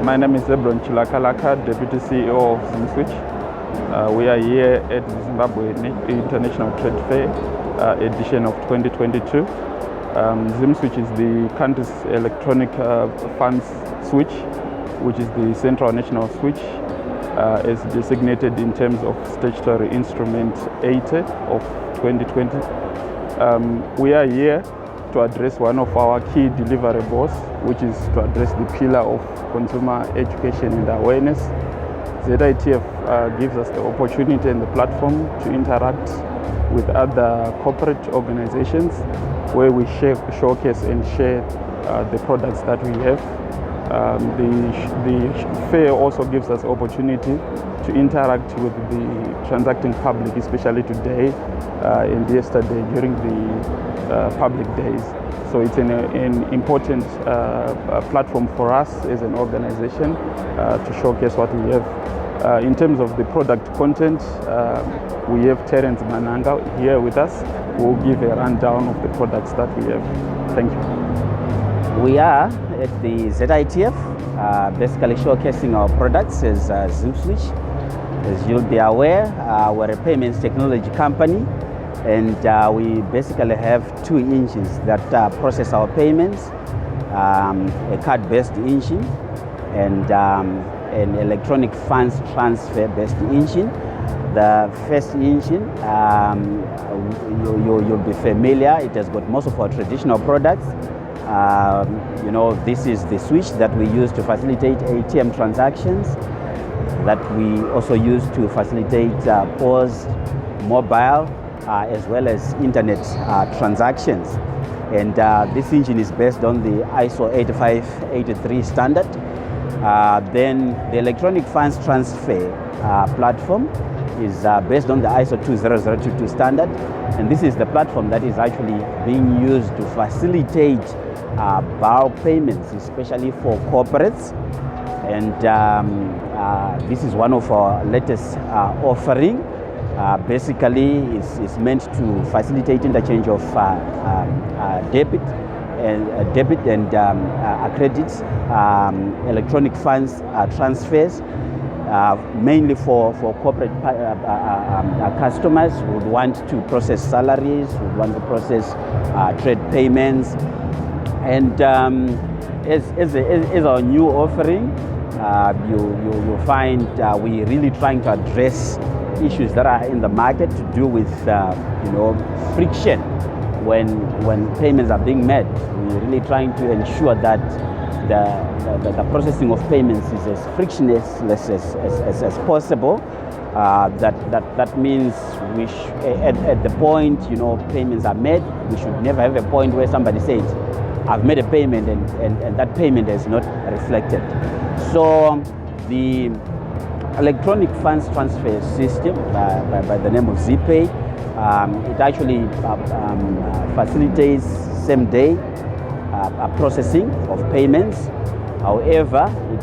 My name is Ebron Chilakalaka, Deputy CEO of Zimswitch. We are here at the Zimbabwe International Trade Fair edition of 2022. Zimswitch is the country's electronic funds switch, which is the central national switch, as designated in terms of statutory instrument 80 of 2020. We are here to address one of our key deliverables, which is to address the pillar of consumer education and awareness. ZITF gives us the opportunity and the platform to interact with other corporate organizations where we showcase and share the products that we have. The fair also gives us opportunity to interact with the transacting public, especially today and yesterday during the public days. So it's an important platform for us as an organization to showcase what we have. In terms of the product content, we have Terence Mananga here with us, who will give a rundown of the products that we have. Thank you. We are at the ZITF, basically showcasing our products as Zimswitch. As you'll be aware, we're a payments technology company, and we basically have two engines that process our payments, a card-based engine and an electronic funds transfer-based engine. The first engine, you'll be familiar, it has got most of our traditional products. This is the switch that we use to facilitate ATM transactions, that we also use to facilitate POS, mobile, as well as internet transactions. And this engine is based on the ISO 8583 standard. Then the electronic funds transfer platform is based on the ISO 20022 standard. And this is the platform that is actually being used to facilitate bulk payments, especially for corporates. And this is one of our latest offering. Basically, it's meant to facilitate interchange of debit and credit, electronic funds transfers, mainly for corporate customers who would want to process salaries, who would want to process trade payments. And as our new offering, you find we're really trying to address issues that are in the market to do with friction when payments are being made. We're really trying to ensure that the processing of payments is as frictionless as possible. That means at the point payments are made, we should never have a point where somebody says, I've made a payment and that payment is not reflected. So the electronic funds transfer system by the name of Zeepay, it actually facilitates same-day processing of payments. However, it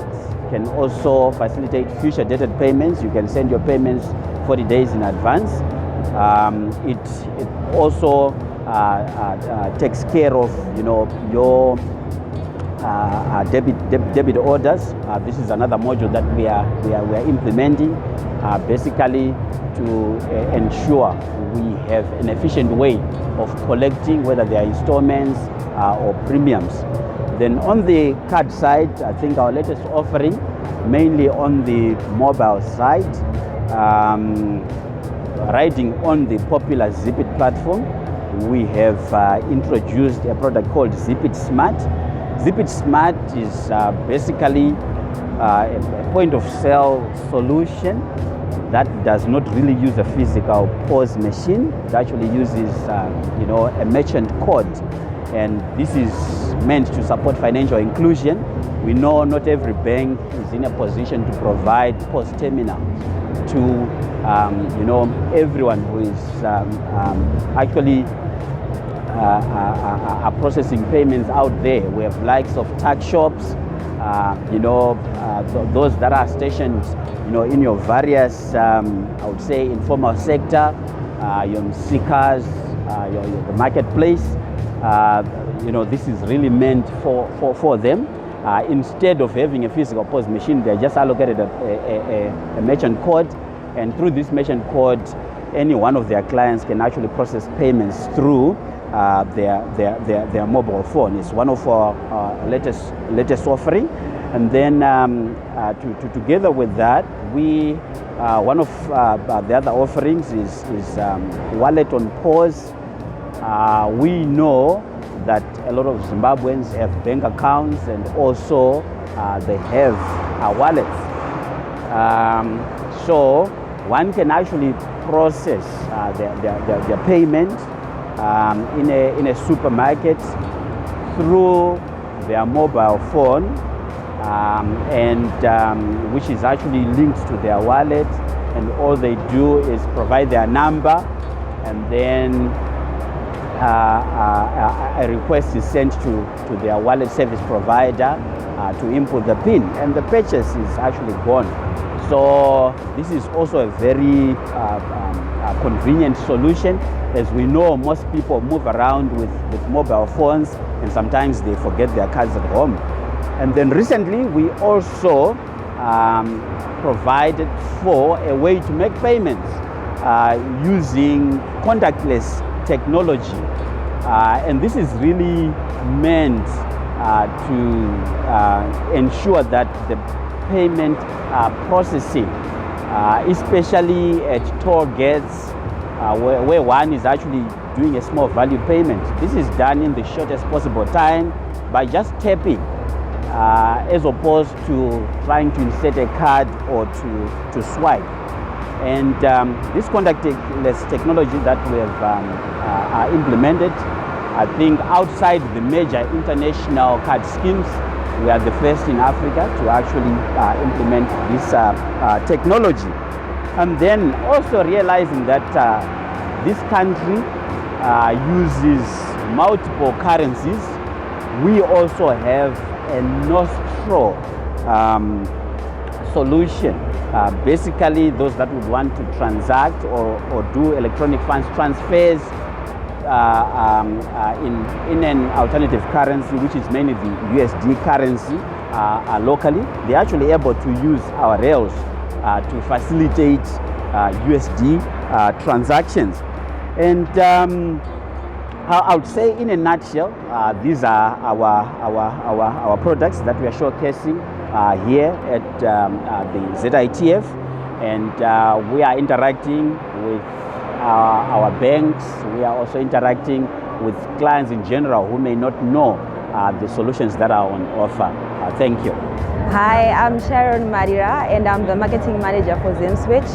can also facilitate future-dated payments. You can send your payments 40 days in advance. It also takes care of your debit orders. This is another module that we are implementing, basically to ensure we have an efficient way of collecting, whether they are installments or premiums. Then on the card side, I think our latest offering, mainly on the mobile side, riding on the popular Zipit platform, we have introduced a product called Zipit Smart. Zipit Smart is basically a point-of-sale solution that does not really use a physical POS machine. It actually uses a merchant code, and this is meant to support financial inclusion. We know not every bank is in a position to provide POS terminals to everyone who is actually are processing payments out there. We have likes of tax shops, those that are stationed, in your various, I would say, informal sector, your seekers, the marketplace. This is really meant for them. instead of having a physical POS machine, they're just allocated a merchant code, and through this merchant code, any one of their clients can actually process payments through their mobile phone. It's one of our latest offering. And then together with that, we one of the other offerings is wallet on POS. We know that a lot of Zimbabweans have bank accounts, and also they have wallets. So one can actually process their payment in a supermarket through their mobile phone, which is actually linked to their wallet, and all they do is provide their number, and then a request is sent to their wallet service provider to input the PIN, and the purchase is actually gone. So this is also a very convenient solution. As we know, most people move around with mobile phones, and sometimes they forget their cards at home. And then recently, we also provided for a way to make payments using contactless technology. And this is really meant to ensure that the payment processing, especially at toll gates, where one is actually doing a small value payment. This is done in the shortest possible time by just tapping, as opposed to trying to insert a card or to swipe. And this contactless technology that we have implemented, I think outside the major international card schemes, we are the first in Africa to actually implement this technology. And then also realizing that this country uses multiple currencies, we also have a NOSTRO solution. Basically, those that would want to transact or do electronic funds transfers in an alternative currency, which is mainly the USD currency locally, they're actually able to use our rails to facilitate USD transactions. And I would say, in a nutshell, these are our products that we are showcasing here at the ZITF, and we are interacting with our banks. We are also interacting with clients in general who may not know the solutions that are on offer. Thank you. Hi, I'm Sharon Marira, and I'm the marketing manager for Zimswitch.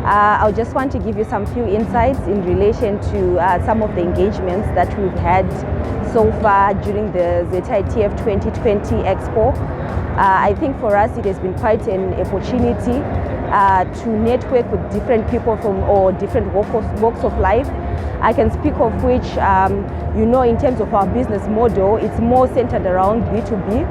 I just want to give you some few insights in relation to some of the engagements that we've had so far during the ZITF 2020 Expo. I think for us it has been quite an opportunity to network with different people from different walks of life. I can speak of which, in terms of our business model, it's more centered around B2B,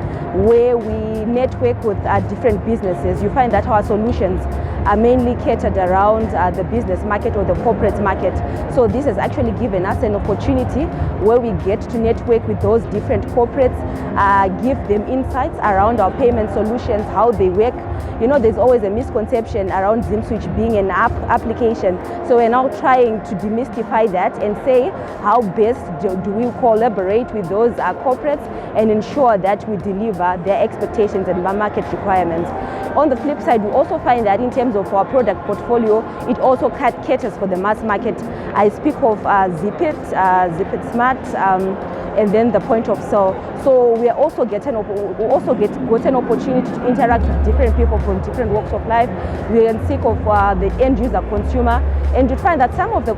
where we network with different businesses. You find that our solutions are mainly catered around the business market or the corporate market. So this has actually given us an opportunity where we get to network with those different corporates, give them insights around our payment solutions, how they work. There's always a misconception around Zimswitch being an application. So we're now trying to demystify that and say how best do we collaborate with those corporates and ensure that we deliver their expectations and market requirements. On the flip side, we also find that in terms of our product portfolio, it also caters for the mass market. I speak of Zipit, Zipit Smart, and then the point of sale. So we also get an opportunity to interact with different people from different walks of life. We can speak of the end user consumer, and you find that some of the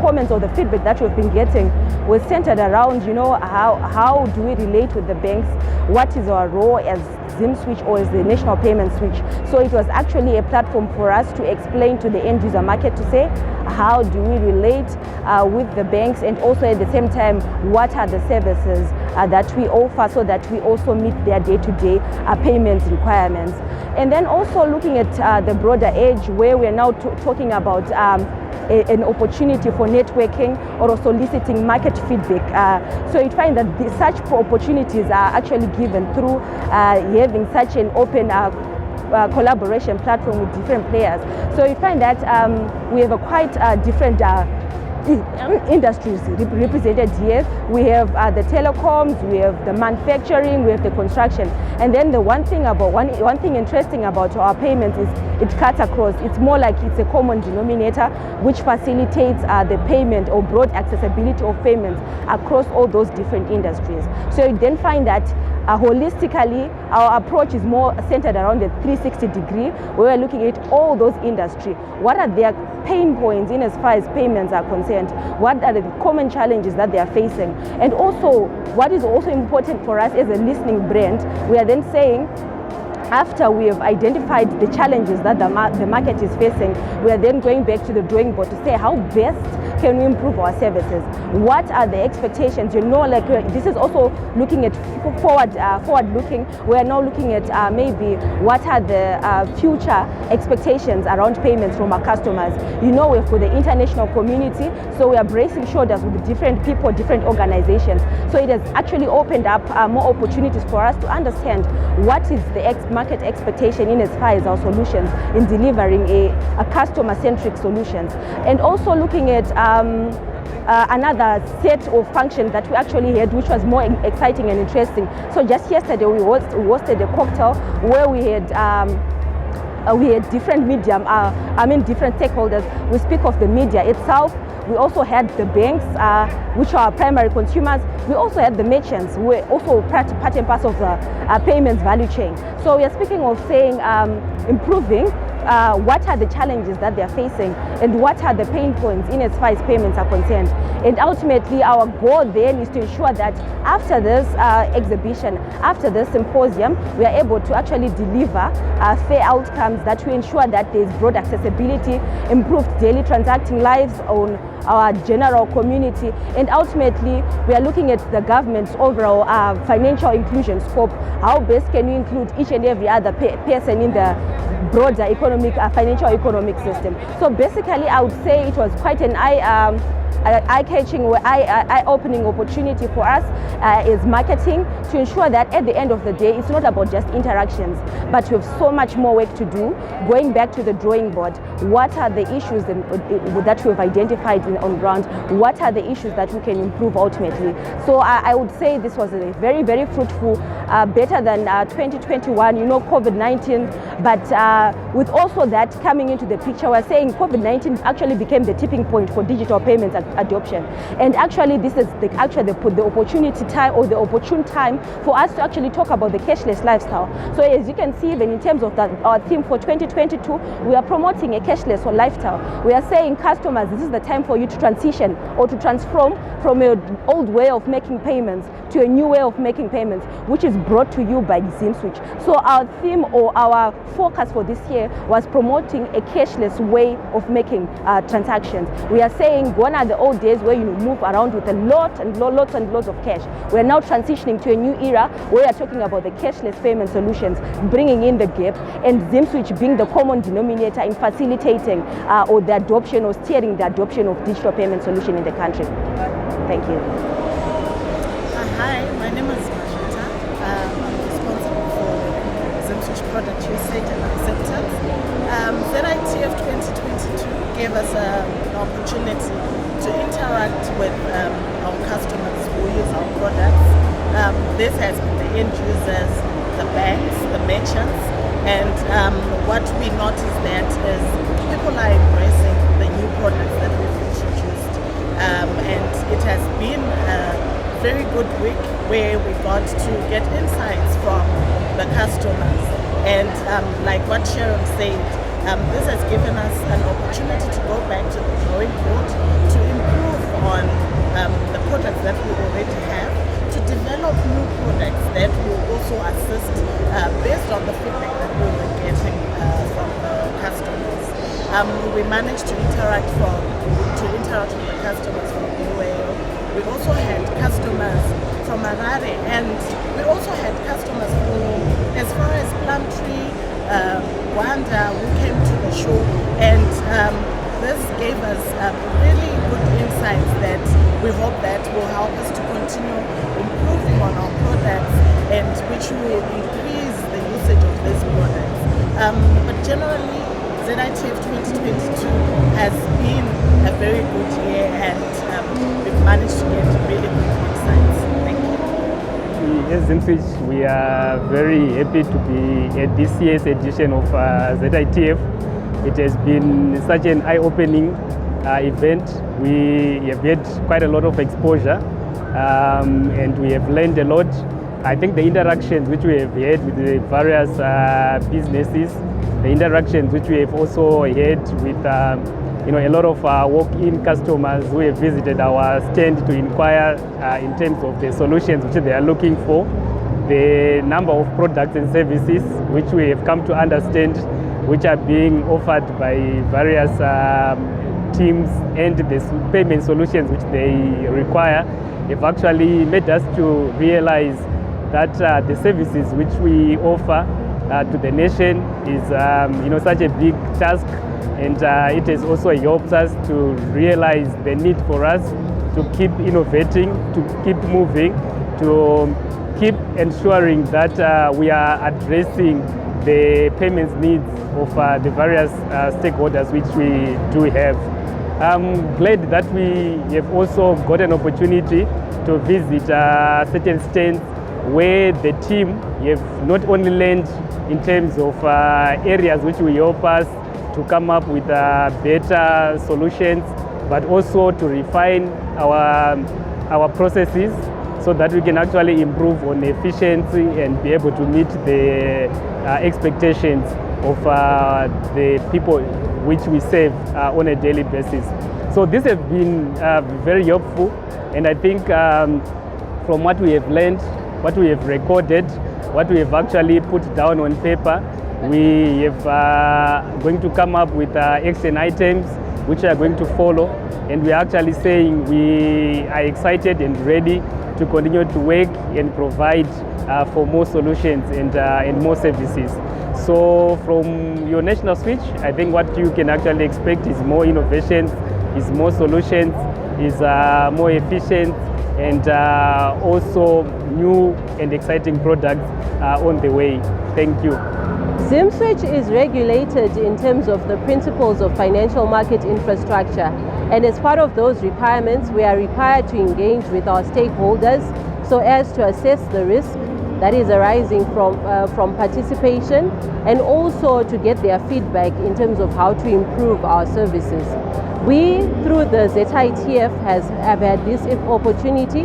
comments or the feedback that we've been getting was centered around, how do we relate with the banks? What is our role as Zimswitch or as the national payment switch? So it was actually a platform for us to explain to the end user market to say, how do we relate with the banks, and also at the same time, what are the services that we offer so that we also meet their day-to-day payments requirements. And then also looking at the broader edge, where we're now talking about an opportunity for networking or soliciting market feedback. So you find that such opportunities are actually given through having such an open collaboration platform with different players. So you find that we have a quite different industries represented here. We have the telecoms, we have the manufacturing, we have the construction. And then the one thing interesting about our payments is it cuts across. It's more like it's a common denominator which facilitates the payment or broad accessibility of payments across all those different industries. So you then find that holistically, our approach is more centered around the 360 degree, where we're looking at all those industries. What are their pain points in as far as payments are concerned? What are the common challenges that they are facing? And also, what is also important for us as a listening brand, we are then saying, after we have identified the challenges that the market is facing, we are then going back to the drawing board to say how best can we improve our services? What are the expectations? You know, like this is also looking at forward looking. We are now looking at maybe what are the future expectations around payments from our customers. You know, we're for the international community, so we are bracing shoulders with different people, different organizations. So it has actually opened up more opportunities for us to understand what is the market expectation in as far as our solutions in delivering a customer-centric solutions. And also looking at another set of functions that we actually had, which was more exciting and interesting. So just yesterday we hosted a cocktail where we had different different stakeholders. We speak of the media itself. We also had the banks, which are primary consumers. We also had the merchants, who are also part and parcel of the payments value chain. So we are speaking of saying improving what are the challenges that they're facing and what are the pain points in as far as payments are concerned. And ultimately, our goal then is to ensure that after this exhibition, after this symposium, we are able to actually deliver fair outcomes that will ensure that there's broad accessibility, improved daily transacting lives on our general community, and ultimately we are looking at the government's overall financial inclusion scope. How best can we include each and every other person in the broader financial economic system? So basically, I would say it was quite an eye-catching or eye-opening opportunity for us is marketing, to ensure that at the end of the day, it's not about just interactions, but we have so much more work to do. Going back to the drawing board, what are the issues that we've identified on ground? What are the issues that we can improve ultimately? So I would say this was a very, very fruitful, better than 2021, you know, COVID-19, but with also that coming into the picture, we're saying COVID-19 actually became the tipping point for digital payments adoption. And actually this is the opportunity time, or the opportune time for us to actually talk about the cashless lifestyle. So as you can see, even in terms of our theme for 2022, we are promoting a cashless lifestyle. We are saying, customers, this is the time for you to transition or to transform from an old way of making payments to a new way of making payments, which is brought to you by Zimswitch. So our theme or our focus for this year was promoting a cashless way of making transactions. We are saying, gone are the old days where you move around with a lots and lots of cash. We are now transitioning to a new era where we are talking about the cashless payment solutions, bringing in the gap, and Zimswitch being the common denominator in facilitating or the adoption or steering the adoption of digital payment solution in the country. Thank you. Hi, my name is Majita. I'm responsible for Zimswitch product usage and acceptance. ZITF 2022 gave us an opportunity to interact with our customers who use our products. This has been the end users, the banks, the merchants, and what we noticed that is people are embracing the new products that we've introduced, and it has been a very good week where we got to get insights from the customers, and like what Sharon said, this has given us an opportunity to go back to the drawing board to improve on the products that we already have, to develop new products that will also assist based on the feedback that we were getting from the customers. We managed to interact with the customers from UAO, We also had customers from Harare, and we also had customers from as far as Plumtree, Rwanda, who came to the show, and this gave us really good insights that we hope that will help us to continue improving on our products, and which will increase the usage of these products. But generally, ZITF 2022 has been a very good year, and we've managed to get really good insights. Thank you. As Zimswitch, we are very happy to be at this year's edition of ZITF. It has been such an eye-opening event. We have had quite a lot of exposure, and we have learned a lot. I think the interactions which we have had with the various businesses, the interactions which we have also had with a lot of walk-in customers who have visited our stand to inquire in terms of the solutions which they are looking for, the number of products and services which we have come to understand which are being offered by various teams, and the payment solutions which they require have actually made us to realize that the services which we offer to the nation is such a big task, and it has also helped us to realize the need for us to keep innovating, to keep moving, to keep ensuring that we are addressing the payments needs of the various stakeholders which we do have. I'm glad that we have also got an opportunity to visit certain stands where the team have not only learned in terms of areas which will help us to come up with better solutions, but also to refine our processes so that we can actually improve on efficiency and be able to meet the expectations of the people which we serve on a daily basis. So this has been very helpful, and I think from what we have learned, what we have recorded, what we have actually put down on paper, we have going to come up with action items which are going to follow, and we are actually saying we are excited and ready to continue to work and provide for more solutions and more services. So from your national switch, I think what you can actually expect is more innovations, is more solutions, is more efficient, and also new and exciting products on the way. Thank you. Zimswitch is regulated in terms of the principles of financial market infrastructure, and as part of those requirements, we are required to engage with our stakeholders so as to assess the risk that is arising from participation, and also to get their feedback in terms of how to improve our services. We, through the ZITF, have had this opportunity.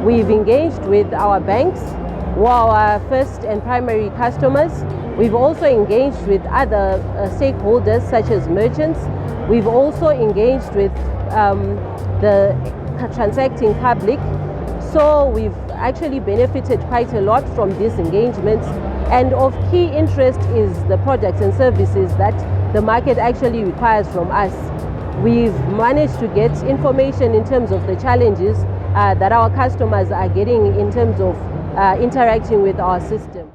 We've engaged with our banks, who are our first and primary customers. We've also engaged with other stakeholders such as merchants. We've also engaged with the transacting public. So we've actually benefited quite a lot from these engagements. And of key interest is the products and services that the market actually requires from us. We've managed to get information in terms of the challenges that our customers are getting in terms of interacting with our system.